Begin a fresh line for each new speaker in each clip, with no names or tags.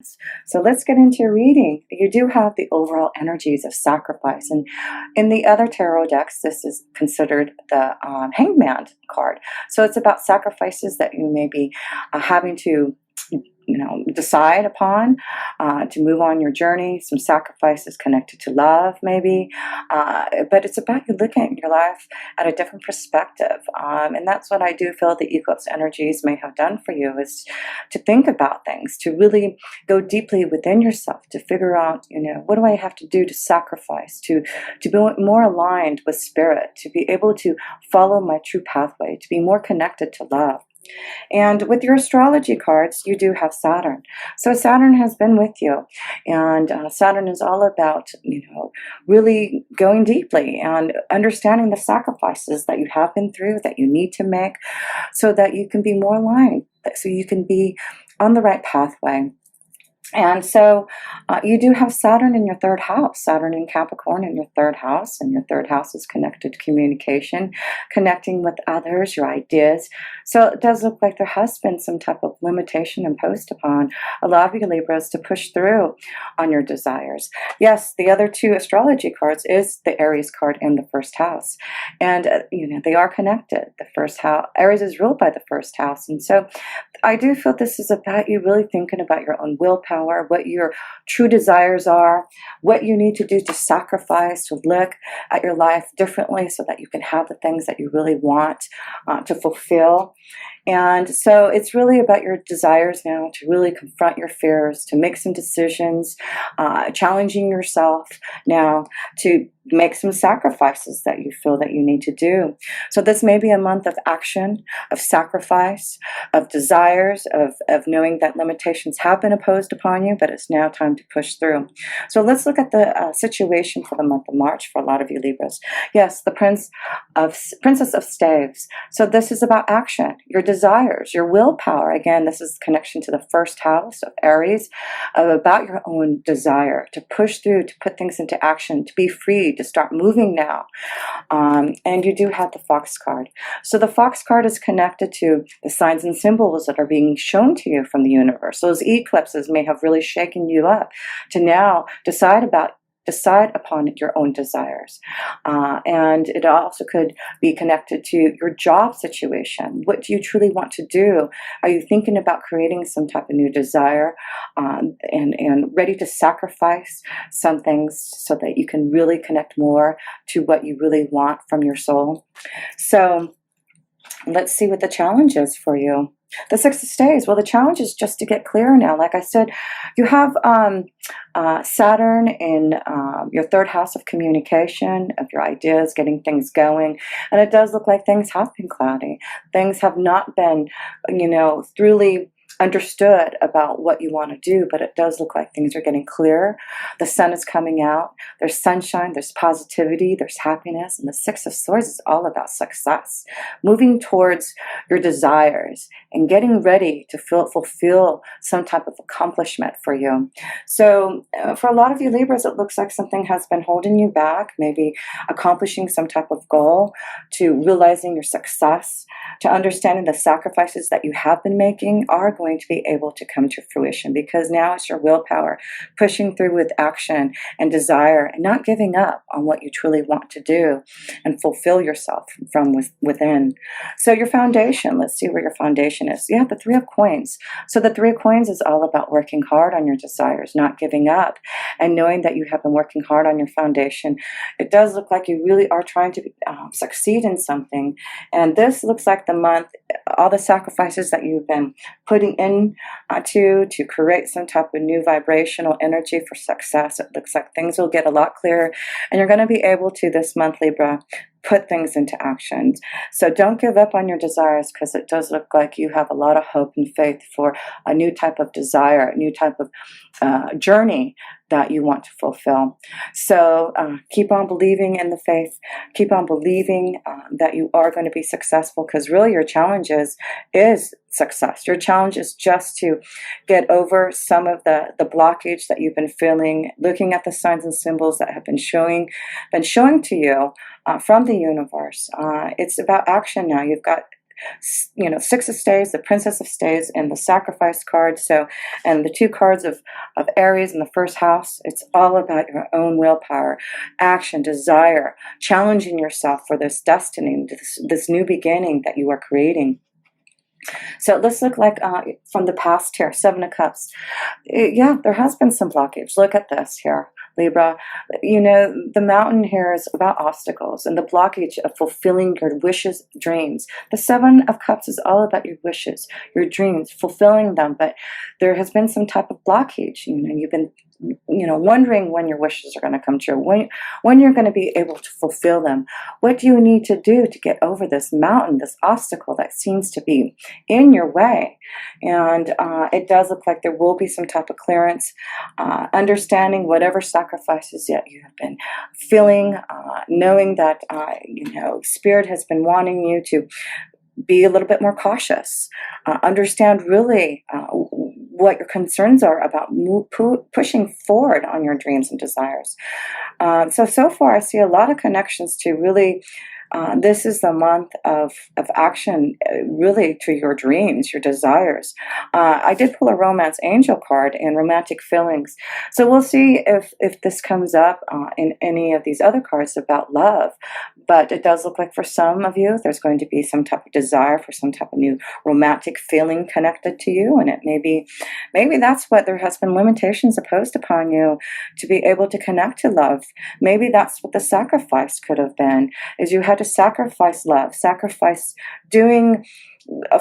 cards. So let's get into your reading. You do have the overall energies of sacrifice. And in the other tarot decks, this is considered the Hangman card. So it's about sacrifices that you may be having to decide upon to move on your journey. Some sacrifices connected to love, maybe, but it's about you looking at your life at a different perspective, and that's what I do feel the eclipse energies may have done for you, is to think about things, to really go deeply within yourself, to figure out, what do I have to do to sacrifice, to be more aligned with spirit, to be able to follow my true pathway, to be more connected to love. And with your astrology cards, you do have Saturn. So Saturn has been with you. And Saturn is all about, really going deeply and understanding the sacrifices that you have been through, that you need to make, so that you can be more aligned, so you can be on the right pathway. And so you do have Saturn in your third house, Saturn in Capricorn in your third house, and your third house is connected to communication, connecting with others, your ideas. So it does look like there has been some type of limitation imposed upon a lot of you Libras to push through on your desires. Yes, the other two astrology cards is the Aries card in the first house. And, they are connected. The first house, Aries is ruled by the first house. And so I do feel this is about you really thinking about your own willpower, what your true desires are, what you need to do to sacrifice, to look at your life differently so that you can have the things that you really want to fulfill. And so it's really about your desires now to really confront your fears, to make some decisions, challenging yourself now to make some sacrifices that you feel that you need to do. So this may be a month of action, of sacrifice, of desires, of knowing that limitations have been imposed upon you, but it's now time to push through. So let's look at the situation for the month of March for a lot of you Libras. Yes, the Princess of Staves. So this is about action, your desires, your willpower. Again, this is connection to the first house of Aries, about your own desire to push through, to put things into action, to be free, to start moving now. And you do have the Fox card. So the Fox card is connected to the signs and symbols that are being shown to you from the universe. Those eclipses may have really shaken you up to now decide upon your own desires. And it also could be connected to your job situation. What do you truly want to do? Are you thinking about creating some type of new desire and ready to sacrifice some things so that you can really connect more to what you really want from your soul? So let's see what the challenge is for you. The Six of Staves. Well, the challenge is just to get clear now. Like I said, you have Saturn in your third house of communication, of your ideas, getting things going. And it does look like things have been cloudy. Things have not been, truly understood about what you want to do, but it does look like things are getting clearer. The sun is coming out. There's sunshine, there's positivity, there's happiness, and the Six of Swords is all about success, moving towards your desires and getting ready to fulfill some type of accomplishment for you. So for a lot of you Libras, it looks like something has been holding you back, maybe accomplishing some type of goal, to realizing your success, to understanding the sacrifices that you have been making are going to be able to come to fruition, because now it's your willpower pushing through with action and desire and not giving up on what you truly want to do and fulfill yourself from within. So your foundation, let's see where your foundation is. You have the Three of Coins. So the Three of Coins is all about working hard on your desires, not giving up, and knowing that you have been working hard on your foundation. It does look like you really are trying to succeed in something. And this looks like the month, all the sacrifices that you've been putting in to create some type of new vibrational energy for success. It looks like things will get a lot clearer, and you're going to be able to, this month, Libra, put things into action. So don't give up on your desires, because it does look like you have a lot of hope and faith for a new type of desire, a new type of journey that you want to fulfill. So keep on believing in the faith. Keep on believing that you are going to be successful, because really your challenge is success. Your challenge is just to get over some of the blockage that you've been feeling, looking at the signs and symbols that have been showing to you from the universe. It's about action now. You've got you know, Six of Staves, the Princess of Staves, and the Sacrifice card. So, and the two cards of Aries in the first house, it's all about your own willpower, action, desire, challenging yourself for this destiny, this new beginning that you are creating. So let's look like from the past here, Seven of Cups. Yeah, there has been some blockage. Look at this here, Libra. You know, the mountain here is about obstacles and the blockage of fulfilling your wishes, dreams. The Seven of Cups is all about your wishes, your dreams, fulfilling them. But there has been some type of blockage. You know, you've been, you know, wondering when your wishes are going to come true, when you're going to be able to fulfill them. What do you need to do to get over this mountain, this obstacle that seems to be in your way? And it does look like there will be some type of clearance, understanding whatever sacrifices that you have been feeling, knowing that, you know, Spirit has been wanting you to be a little bit more cautious, understand really what your concerns are about pushing forward on your dreams and desires. So far I see a lot of connections to really, this is the month of action, really, to your dreams, your desires. I did pull a romance angel card and romantic feelings. So we'll see if this comes up in any of these other cards about love. But it does look like for some of you, there's going to be some type of desire for some type of new romantic feeling connected to you. And it maybe that's what there has been limitations imposed upon you to be able to connect to love. Maybe that's what the sacrifice could have been, is you had to sacrifice love, sacrifice doing,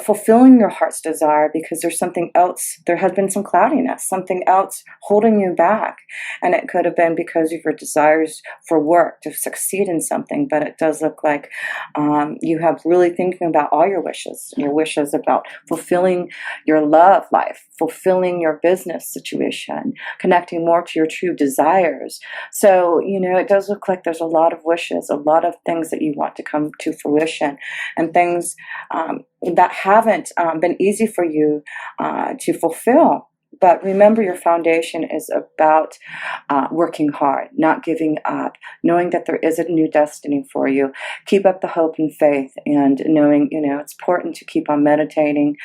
fulfilling your heart's desire because there's something else, there has been some cloudiness, something else holding you back. And it could have been because of your desires for work, to succeed in something. But it does look like you have really thinking about all your wishes about fulfilling your love life, fulfilling your business situation, connecting more to your true desires. So, you know, it does look like there's a lot of wishes, a lot of things that you want to come to fruition, and things that haven't been easy for you to fulfill. But remember, your foundation is about working hard, not giving up, knowing that there is a new destiny for you. Keep up the hope and faith, and knowing, you know, it's important to keep on meditating.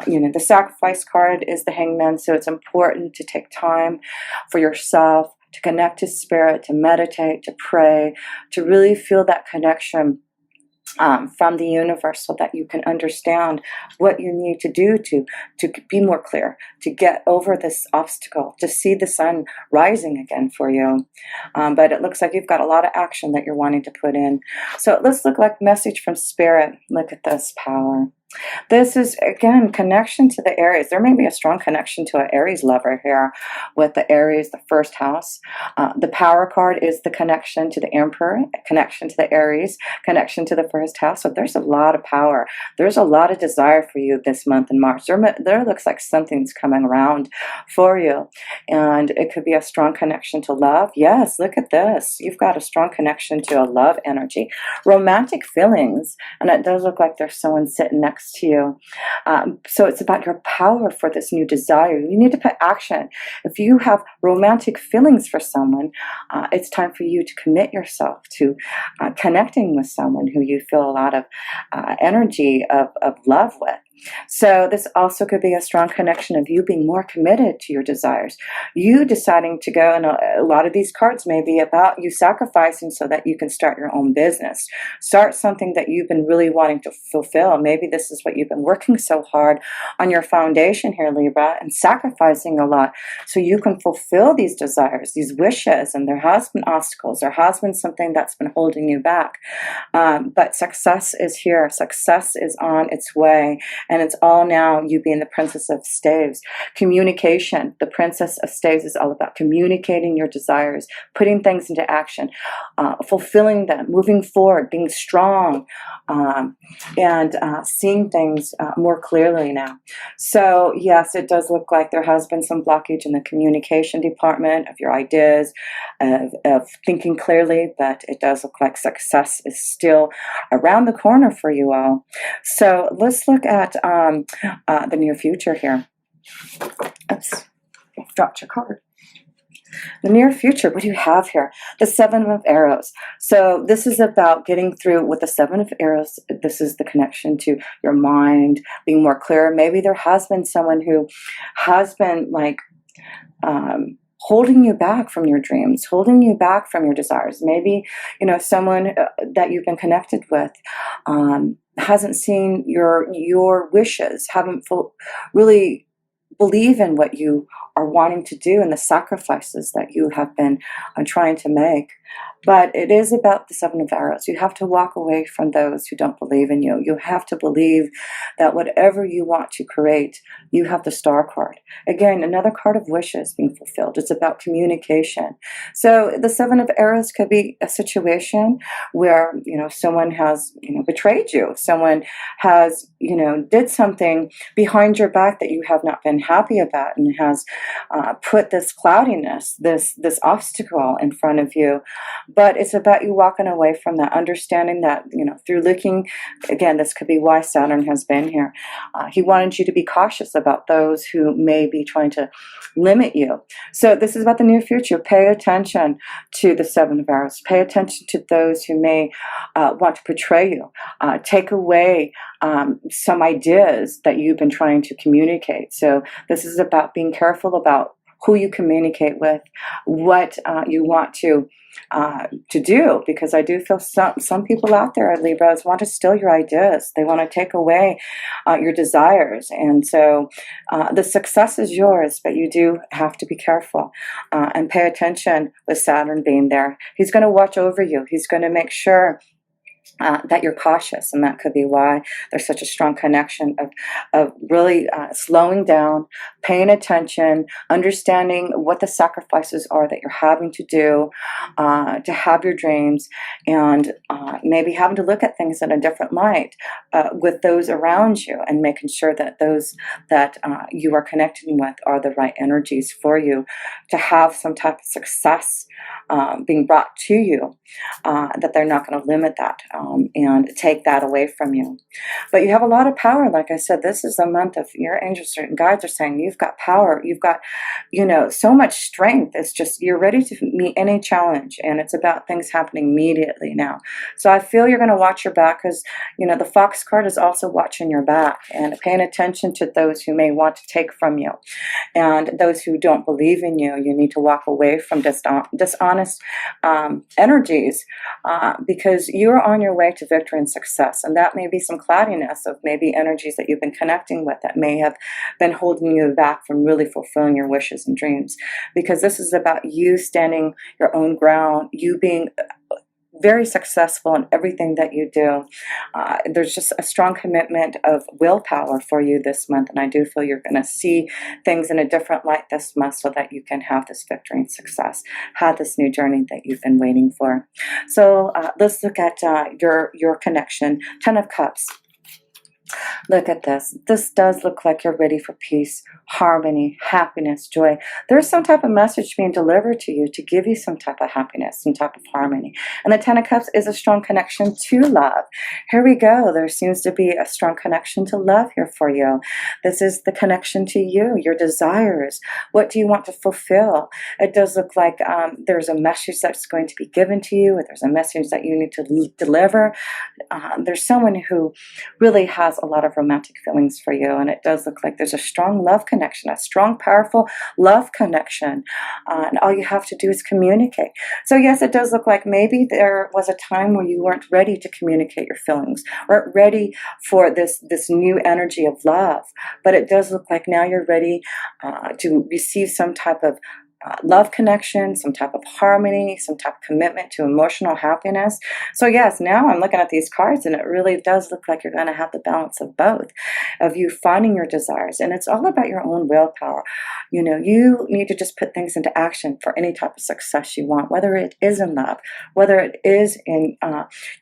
You know, the Sacrifice card is the Hangman, so it's important to take time for yourself, to connect to Spirit, to meditate, to pray, to really feel that connection from the universe, so that you can understand what you need to do to be more clear, to get over this obstacle, to see the sun rising again for you. But it looks like you've got a lot of action that you're wanting to put in. So let's look like message from Spirit. Look at this power. This is, again, connection to the Aries. There may be a strong connection to an Aries lover here with the Aries, the first house. The Power card is the connection to the Emperor, connection to the Aries, connection to the first house. So there's a lot of power. There's a lot of desire for you this month in March. There looks like something's coming around for you. And it could be a strong connection to love. Yes, look at this. You've got a strong connection to a love energy. Romantic feelings. And it does look like there's someone sitting next to you. So it's about your power for this new desire. You need to put action. If you have romantic feelings for someone, it's time for you to commit yourself to connecting with someone who you feel a lot of energy of love with. So this also could be a strong connection of you being more committed to your desires. You deciding to go, and a lot of these cards may be about you sacrificing so that you can start your own business. Start something that you've been really wanting to fulfill. Maybe this is what you've been working so hard on your foundation here, Libra, and sacrificing a lot so you can fulfill these desires, these wishes. And there has been obstacles. There has been something that's been holding you back. But success is here. Success is on its way. And it's all now you being the Princess of Staves. Communication. The Princess of Staves is all about communicating your desires, putting things into action, fulfilling them, moving forward, being strong, and seeing things more clearly now. So yes, it does look like there has been some blockage in the communication department of your ideas, of thinking clearly, but it does look like success is still around the corner for you all. So let's look at the near future here. Oops, dropped your card. The near future, what do you have here? The Seven of Arrows. So this is about getting through with the Seven of Arrows. This is the connection to your mind, being more clear. Maybe there has been someone who has been like holding you back from your dreams, holding you back from your desires. Maybe, someone that you've been connected with hasn't seen your wishes, haven't really believe in what you are wanting to do and the sacrifices that you have been trying to make. But it is about the Seven of Arrows. You have to walk away from those who don't believe in you. You have to believe that whatever you want to create, you have the Star card. Again, another card of wishes being fulfilled. It's about communication. So the Seven of Arrows could be a situation where, someone has, betrayed you. Someone has, did something behind your back that you have not been happy about and has put this cloudiness, this obstacle in front of you. But it's about you walking away from that, understanding that, through looking, again, this could be why Saturn has been here. He wanted you to be cautious about those who may be trying to limit you. So this is about the near future. Pay attention to the Seven of Arrows. Pay attention to those who may want to betray you. Take away some ideas that you've been trying to communicate. So this is about being careful about who you communicate with, what you want to do, because I do feel some people out there, Libras, want to steal your ideas. They want to take away your desires, and so the success is yours, but you do have to be careful and pay attention with Saturn being there. He's going to watch over you. He's going to make sure that you're cautious, and that could be why there's such a strong connection of really slowing down, paying attention, understanding what the sacrifices are that you're having to do to have your dreams, and maybe having to look at things in a different light with those around you, and making sure that those that you are connecting with are the right energies for you to have some type of success being brought to you, that they're not going to limit that and take that away from you. But you have a lot of power. Like I said, this is a month of your angels and guides are saying you've got power. You've got, so much strength. It's just you're ready to meet any challenge, and it's about things happening immediately now. So I feel you're going to watch your back, because, the Fox card is also watching your back and paying attention to those who may want to take from you, and those who don't believe in you. You need to walk away from dishonest energies because you're on your way to victory and success. And that may be some cloudiness of maybe energies that you've been connecting with that may have been holding you back from really fulfilling your wishes and dreams. Because this is about you standing your own ground, you being very successful in everything that you do. There's just a strong commitment of willpower for you this month, and I do feel you're going to see things in a different light this month so that you can have this victory and success, have this new journey that you've been waiting for. So let's look at your connection. 10 of Cups. Look at this. This does look like you're ready for peace, harmony, happiness, joy. There's some type of message being delivered to you to give you some type of happiness, some type of harmony. And the 10 of Cups is a strong connection to love. Here we go. There seems to be a strong connection to love here for you. This is the connection to you, your desires. What do you want to fulfill? It does look like there's a message that's going to be given to you, or there's a message that you need to deliver. There's someone who really has a lot of romantic feelings for you, and it does look like there's a strong love connection, a strong, powerful love connection, and all you have to do is communicate. So yes, it does look like maybe there was a time where you weren't ready to communicate your feelings, weren't ready for this new energy of love, but it does look like now you're ready to receive some type of love connection, some type of harmony, some type of commitment to emotional happiness. So yes, now I'm looking at these cards, and it really does look like you're going to have the balance of both, of you finding your desires. And it's all about your own willpower. You need to just put things into action for any type of success you want, whether it is in love, whether it is in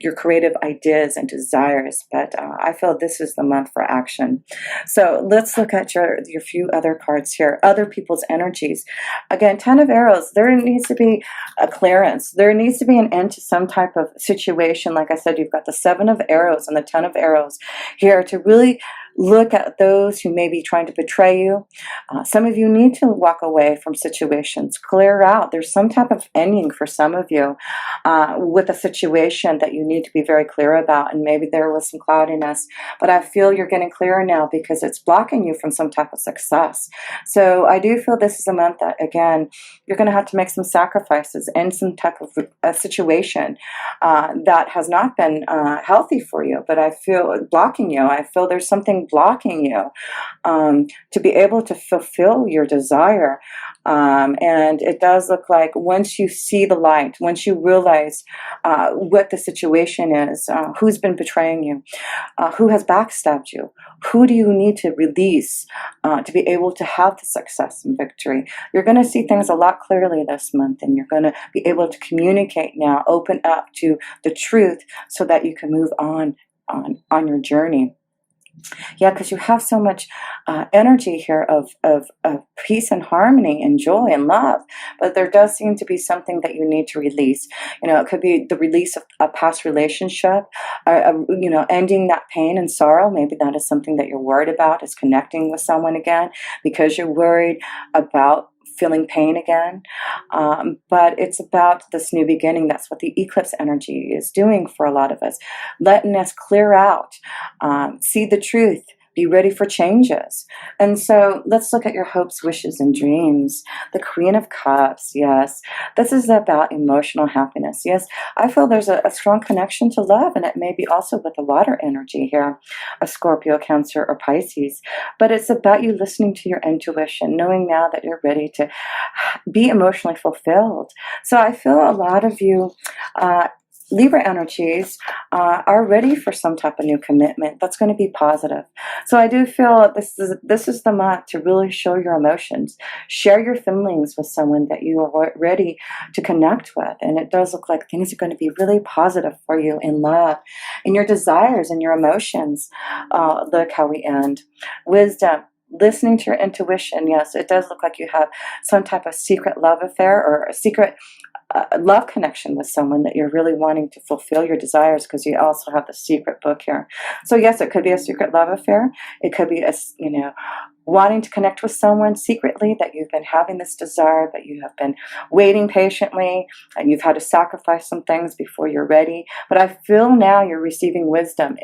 your creative ideas and desires. But I feel this is the month for action. So let's look at your few other cards here, other people's energies. Again, 10 of Arrows, there needs to be a clearance. There needs to be an end to some type of situation. Like I said, you've got the 7 of Arrows and the 10 of Arrows here to really look at those who may be trying to betray you. Some of you need to walk away from situations, clear out. There's some type of ending for some of you with a situation that you need to be very clear about, and maybe there was some cloudiness, but I feel you're getting clearer now because it's blocking you from some type of success. So I do feel this is a month that, again, you're going to have to make some sacrifices in some type of a situation that has not been healthy for you, but I feel blocking you. I feel there's something blocking you to be able to fulfill your desire. And it does look like once you see the light, once you realize what the situation is, who's been betraying you, who has backstabbed you, who do you need to release to be able to have the success and victory, you're going to see things a lot clearly this month, and you're going to be able to communicate now, open up to the truth so that you can move on your journey. Yeah, because you have so much energy here of peace and harmony and joy and love, but there does seem to be something that you need to release. It could be the release of a past relationship, ending that pain and sorrow. Maybe that is something that you're worried about, is connecting with someone again because you're worried about feeling pain again. But it's about this new beginning. That's what the eclipse energy is doing for a lot of us, letting us clear out, see the truth, be ready for changes. And so let's look at your hopes, wishes, and dreams. The Queen of Cups, yes. This is about emotional happiness. Yes, I feel there's a strong connection to love, and it may be also with the water energy here, a Scorpio, Cancer, or Pisces. But it's about you listening to your intuition, knowing now that you're ready to be emotionally fulfilled. So I feel a lot of you Libra energies are ready for some type of new commitment that's going to be positive. So I do feel this is the month to really show your emotions, share your feelings with someone that you are ready to connect with, and it does look like things are going to be really positive for you in love, in your desires and your emotions. Look how we end. Wisdom. Listening to your intuition. Yes, it does look like you have some type of secret love affair or a secret love connection with someone that you're really wanting to fulfill your desires, because you also have the secret book here. So yes, it could be a secret love affair. It could be wanting to connect with someone secretly, that you've been having this desire, but you have been waiting patiently, and you've had to sacrifice some things before you're ready. But I feel now you're receiving wisdom,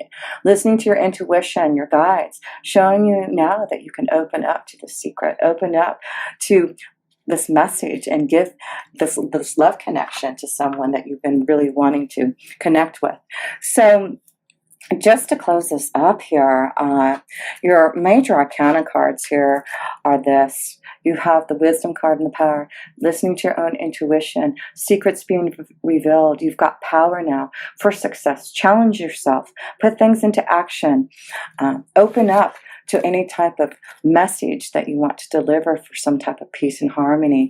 listening to your intuition, your guides, showing you now that you can open up to the secret, open up to this message, and give this love connection to someone that you've been really wanting to connect with. So just to close this up here, your major arcana cards here are this. You have the wisdom card and the power, listening to your own intuition, secrets being revealed. You've got power now for success. Challenge yourself, put things into action, open up to any type of message that you want to deliver for some type of peace and harmony.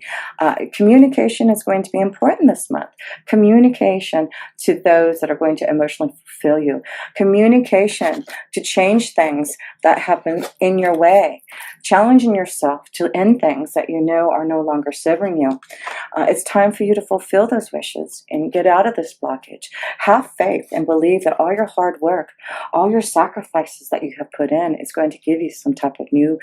Communication is going to be important this month. Communication to those that are going to emotionally fulfill you. Communication to change things that have been in your way. Challenging yourself to end things that you know are no longer serving you. It's time for you to fulfill those wishes and get out of this blockage. Have faith and believe that all your hard work, all your sacrifices that you have put in is going to give you some type of new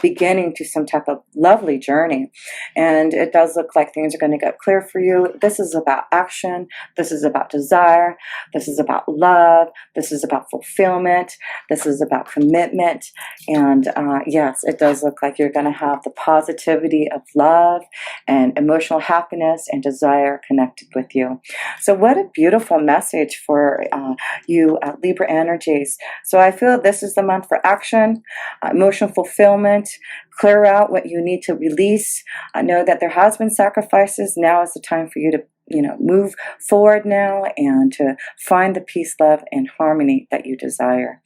beginning to some type of lovely journey. And it does look like things are going to get clear for you. This is about action. This is about desire. This is about love. This is about fulfillment. This is about commitment. And yes, it does look like you're going to have the positivity of love and emotional happiness and desire connected with you. So what a beautiful message for you Libra energies. So I feel this is the month for action, emotional fulfillment. Clear out what you need to release. I know that there has been sacrifices. Now is the time for you to move forward now and to find the peace, love, and harmony that you desire.